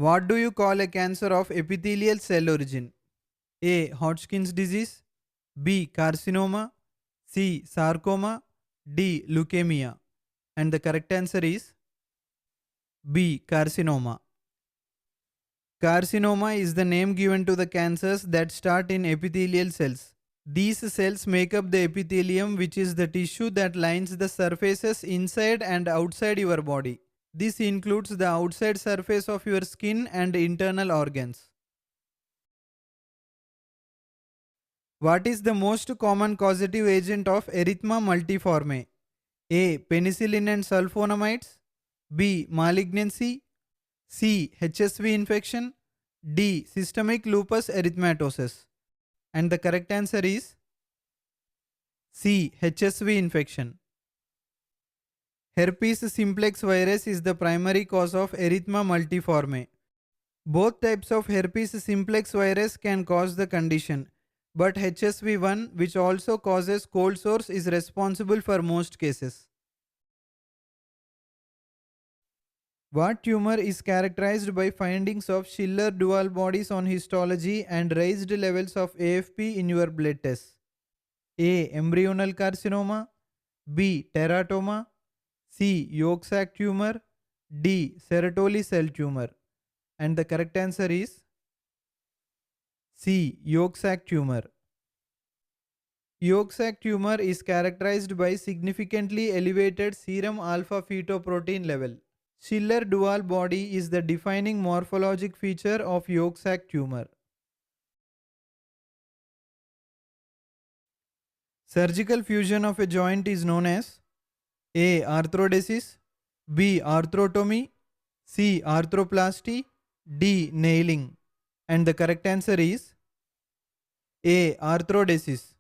What do you call a cancer of epithelial cell origin? A. Hodgkin's disease. B. Carcinoma. C. Sarcoma. D. Leukemia. And the correct answer is B. Carcinoma. Carcinoma is the name given to the cancers that start in epithelial cells. These cells make up the epithelium, which is the tissue that lines the surfaces inside and outside your body. This includes the outside surface of your skin and internal organs. What is the most common causative agent of erythema multiforme? A. Penicillin and sulfonamides. B. Malignancy. C. HSV infection. D. Systemic lupus erythematosus. And the correct answer is C. HSV infection. Herpes simplex virus is the primary cause of erythema multiforme. Both types of herpes simplex virus can cause the condition, but HSV1, which also causes cold sores, is responsible for most cases. What tumor is characterized by findings of Schiller dual bodies on histology and raised levels of AFP in your blood tests? A. Embryonal carcinoma. B. Teratoma. C. Yolk sac tumor. D. Sertoli cell tumor. And the correct answer is C. Yolk sac tumor. Yolk sac tumor is characterized by significantly elevated serum alpha fetoprotein level. Schiller dual body is the defining morphologic feature of yolk sac tumor. Surgical fusion of a joint is known as A. Arthrodesis. B. Arthrotomy. C. Arthroplasty. D. Nailing. And the correct answer is A. Arthrodesis.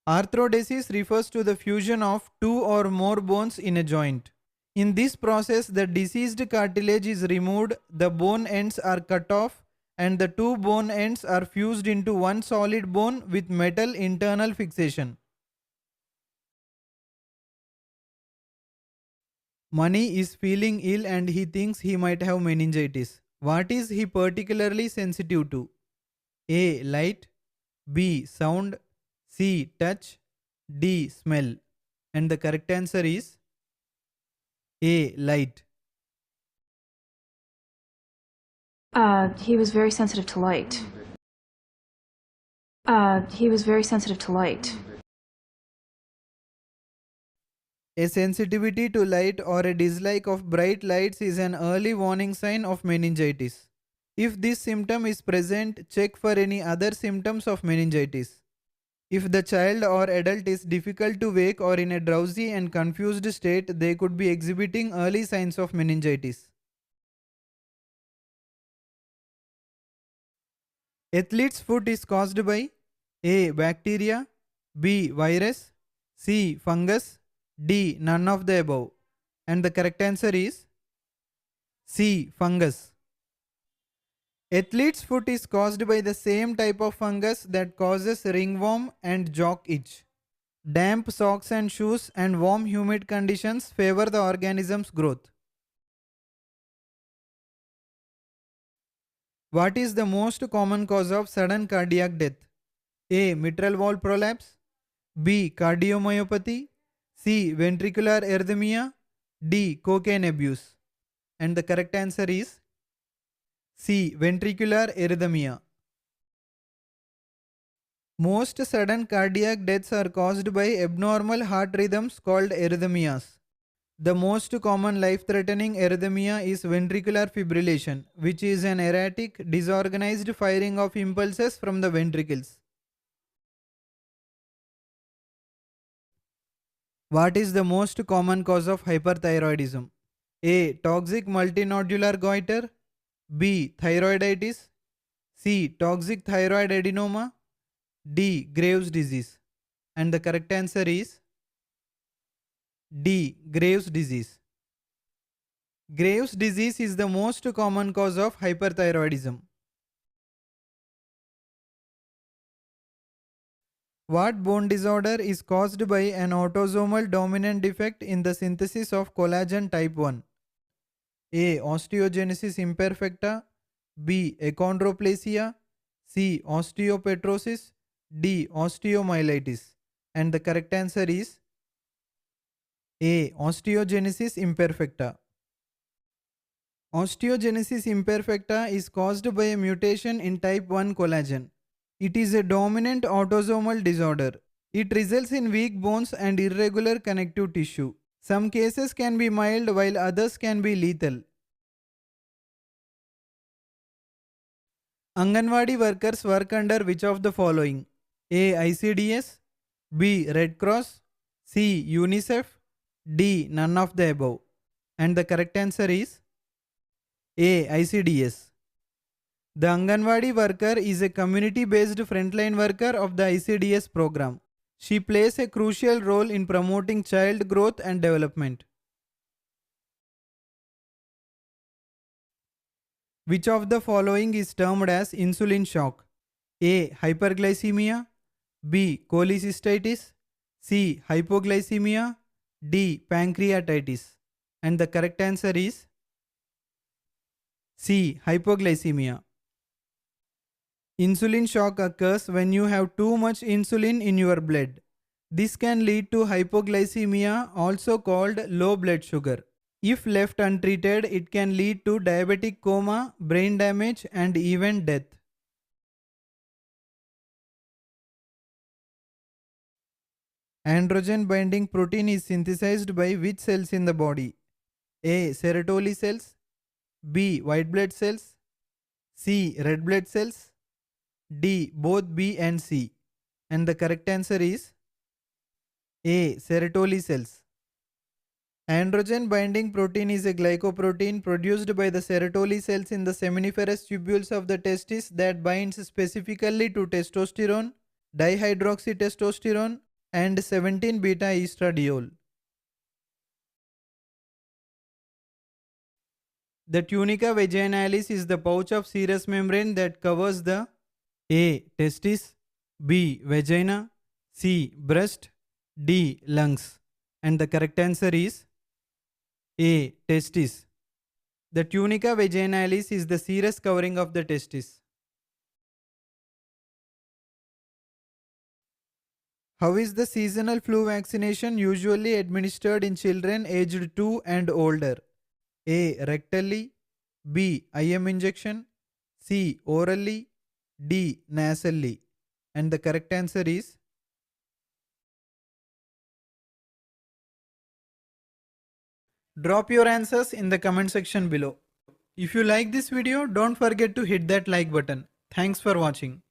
Arthrodesis refers to the fusion of two or more bones in a joint. In this process, the diseased cartilage is removed, the bone ends are cut off, and the two bone ends are fused into one solid bone with metal internal fixation. Mani is feeling ill and he thinks he might have meningitis. What is he particularly sensitive to? A. Light. B. Sound. C. Touch. D. Smell. And the correct answer is A. Light. He was very sensitive to light. He was very sensitive to light. A sensitivity to light or a dislike of bright lights is an early warning sign of meningitis. If this symptom is present, check for any other symptoms of meningitis. If the child or adult is difficult to wake or in a drowsy and confused state, they could be exhibiting early signs of meningitis. Athlete's foot is caused by A. Bacteria. B. Virus. C. Fungus. D. None of the above. And the correct answer is C. Fungus. Athlete's foot is caused by the same type of fungus that causes ringworm and jock itch. Damp socks and shoes and warm humid conditions favor the organism's growth. What is the most common cause of sudden cardiac death? A. Mitral valve prolapse. B. Cardiomyopathy. C. Ventricular arrhythmia. D. Cocaine abuse. And the correct answer is C. Ventricular arrhythmia. Most sudden cardiac deaths are caused by abnormal heart rhythms called arrhythmias. The most common life-threatening arrhythmia is ventricular fibrillation, which is an erratic, disorganized firing of impulses from the ventricles. What is the most common cause of hyperthyroidism? A. Toxic multinodular goiter. B. Thyroiditis. C. Toxic thyroid adenoma. D. Graves' disease. And the correct answer is D. Graves' disease. Graves' disease is the most common cause of hyperthyroidism. What bone disorder is caused by an autosomal dominant defect in the synthesis of collagen type 1? A. Osteogenesis imperfecta, B. Achondroplasia, C. Osteopetrosis, D. Osteomyelitis. And the correct answer is A. Osteogenesis imperfecta. Osteogenesis imperfecta is caused by a mutation in type 1 collagen. It is a dominant autosomal disorder. It results in weak bones and irregular connective tissue. Some cases can be mild while others can be lethal. Anganwadi workers work under which of the following? A. ICDS, B. Red Cross, C. UNICEF, D. None of the above. And the correct answer is A. ICDS. The Anganwadi worker is a community-based frontline worker of the ICDS program. She plays a crucial role in promoting child growth and development. Which of the following is termed as insulin shock? A. Hyperglycemia, B. Cholecystitis, C. Hypoglycemia, D. Pancreatitis. And the correct answer is C. Hypoglycemia. Insulin shock occurs when you have too much insulin in your blood. This can lead to hypoglycemia, also called low blood sugar. If left untreated, it can lead to diabetic coma, brain damage, and even death. Androgen binding protein is synthesized by which cells in the body? A. Sertoli cells, B. White blood cells, C. Red blood cells, D. Both B and C. And the correct answer is A. Sertoli cells. Androgen binding protein is a glycoprotein produced by the Sertoli cells in the seminiferous tubules of the testis that binds specifically to testosterone, dihydroxytestosterone, and 17-beta estradiol. The tunica vaginalis is the pouch of serous membrane that covers the A. Testis, B. Vagina, C. Breast, D. Lungs. And the correct answer is A. Testis. The tunica vaginalis is the serous covering of the testis. How is the seasonal flu vaccination usually administered in children aged 2 and older? A. Rectally, B. IM injection, C. Orally, D. Nasally. And the correct answer is Drop your answers in the comment section below. If you like this video, don't forget to hit that like button. Thanks for watching.